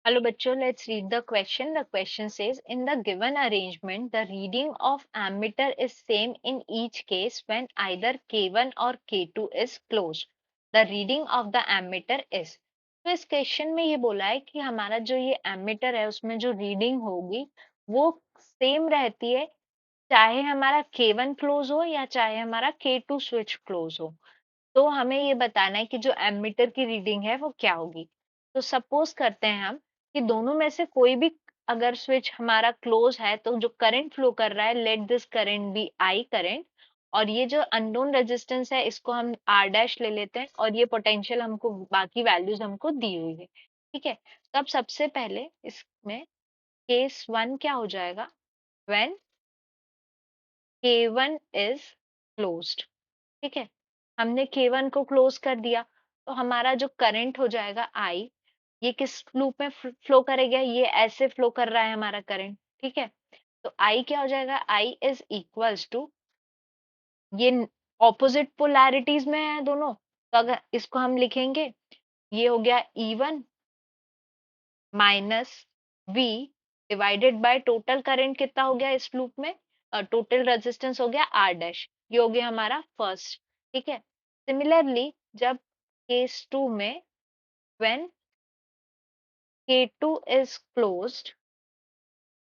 Hello bachcho, let's read the question. The question says, in the given arrangement, the reading of ammeter is same in each case when either K1 or K2 is closed. The reading of the ammeter is. तो इस question में ये बोला है कि हमारा जो ये एमीटर है उसमें जो रीडिंग होगी वो सेम रहती है, चाहे हमारा K1 क्लोज हो या चाहे हमारा K2 स्विच क्लोज हो। तो हमें ये बताना है कि जो एमीटर की रीडिंग है वो क्या होगी। तो सपोज करते हैं हम कि दोनों में से कोई भी अगर स्विच हमारा क्लोज है तो जो करंट फ्लो कर रहा है, let this current be I current, और ये जो अननोन रेजिस्टेंस है इसको हम आर डैश ले लेते हैं, और ये पोटेंशियल हमको बाकी वैल्यूज हमको दी हुई है। ठीक है, तो अब सबसे पहले इसमें केस वन क्या हो जाएगा, व्हेन K1 इज क्लोज्ड। ठीक है, हमने K1 को क्लोज कर दिया तो हमारा जो करंट हो जाएगा I, ये किस लूप में फ्लो करेगा, ये ऐसे फ्लो कर रहा है हमारा करंट। ठीक है, तो I क्या हो जाएगा, I इज इक्वल्स टू, ये ऑपोजिट पोलैरिटीज में है दोनों, तो अगर इसको हम लिखेंगे, ये हो गया E1 minus V divided by total current कितना हो गया इस लूप में, टोटल रेजिस्टेंस हो गया R डैश, ये हो गया हमारा फर्स्ट। ठीक है, सिमिलरली जब केस टू में व्हेन K2 इज क्लोज्ड,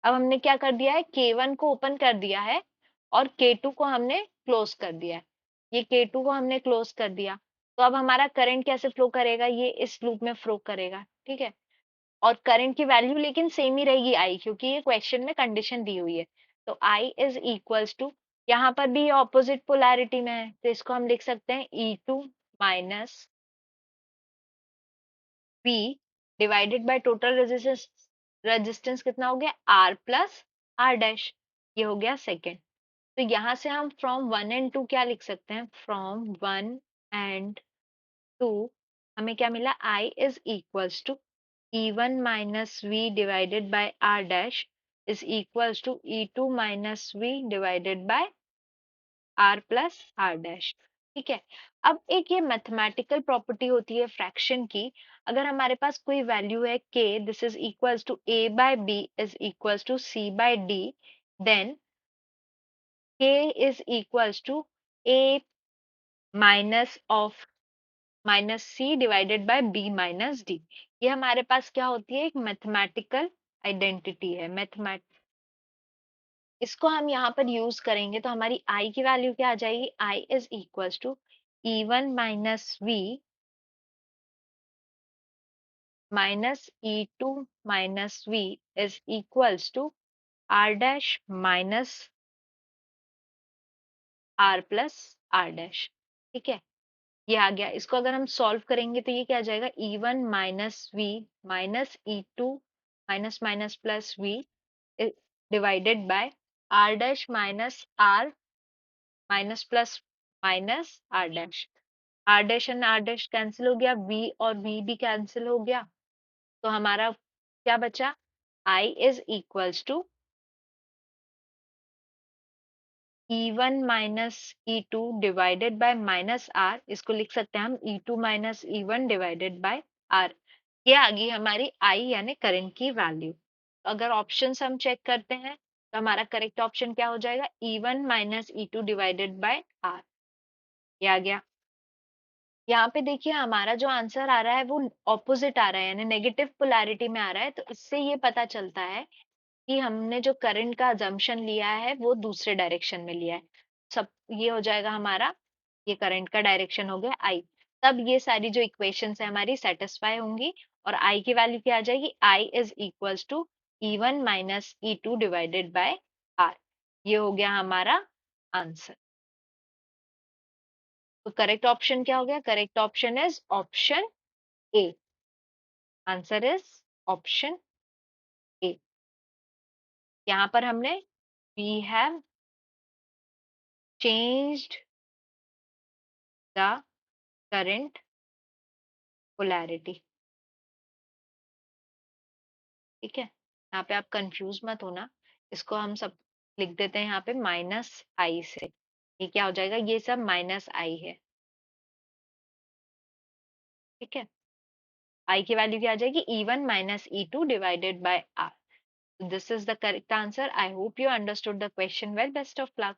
अब हमने क्या कर दिया है, K1 को ओपन कर दिया है और K2 को हमने क्लोज कर दिया है। ये K2 को हमने क्लोज कर दिया, तो अब हमारा करंट कैसे फ्लो करेगा, ये इस लूप में फ्लो करेगा। ठीक है, और करंट की वैल्यू लेकिन सेम ही रहेगी आई, क्योंकि ये क्वेश्चन में कंडीशन दी हुई है। तो आई इज इक्वल्स टू, यहाँ पर भी ये ऑपोजिट पोलैरिटी में है तो इसको हम लिख सकते हैं E2 minus V divided by total resistance, resistance कितना हो गया R प्लस R डैश, ये हो गया सेकेंड। तो यहाँ से हम फ्रॉम 1 and 2 क्या लिख सकते हैं, फ्रॉम 1 and 2 हमें क्या मिला, I is equals to E1 minus V divided by R dash is equals to E2 minus V divided by R plus R dash. ठीक है, अब एक ये मैथमेटिकल प्रॉपर्टी होती है फ्रैक्शन की, अगर हमारे पास कोई वैल्यू है k, this is equals to a by b is equals to c by d, then k is equals to a minus of minus c divided by b minus d. ये हमारे पास क्या होती है, एक मैथमेटिकल आइडेंटिटी है। मैथमेट इसको हम यहाँ पर यूज करेंगे तो हमारी आई की वैल्यू क्या आ जाएगी, I is equals to E1 minus V minus E2 minus V is equals to R dash minus R plus R dash. ठीक है, ये आ गया। इसको अगर हम सॉल्व करेंगे तो ये क्या आ जाएगा, E1 minus V minus E2 minus minus plus V divided by R dash minus R minus plus minus R dash. R dash and R dash cancel हो गया, वी और वी भी कैंसिल हो गया, तो हमारा क्या बचा, I is equals to E1 minus E2 divided by minus R, इसको लिख सकते हैं हम E2 minus E1 divided by R. ये आ गई हमारी आई यानी करंट की वैल्यू। तो अगर ऑप्शंस हम चेक करते हैं तो हमारा करेक्ट ऑप्शन क्या हो जाएगा, E1 minus E2 divided by R, ये आ गया। यहाँ पे देखिए हमारा जो आंसर आ रहा है वो ऑपोजिट आ रहा है, यानी नेगेटिव पोलैरिटी में आ रहा है, तो इससे ये पता चलता है कि हमने जो करंट का अजम्पशन लिया है वो दूसरे डायरेक्शन में लिया है। सब ये हो जाएगा हमारा, ये करंट का डायरेक्शन हो गया आई। तब ये सारी जो इक्वेशंस है हमारी सेटिस्फाई होंगी और आई की वैल्यू क्या आ जाएगी, I is equals to E1 minus E2 divided by R. ये हो गया हमारा आंसर। तो करेक्ट ऑप्शन क्या हो गया, correct option is option A. Answer is option A. यहाँ पर हमने we have changed the current polarity. ठीक है, यहाँ पे आप कंफ्यूज मत होना, इसको हम सब लिख देते हैं यहाँ पे माइनस आई से। ये क्या हो जाएगा, ये सब माइनस आई है। ठीक है, I की वैल्यू क्या आ जाएगी E1 minus E2 divided by R. This is the correct answer. I hope you understood the question well. Best of luck.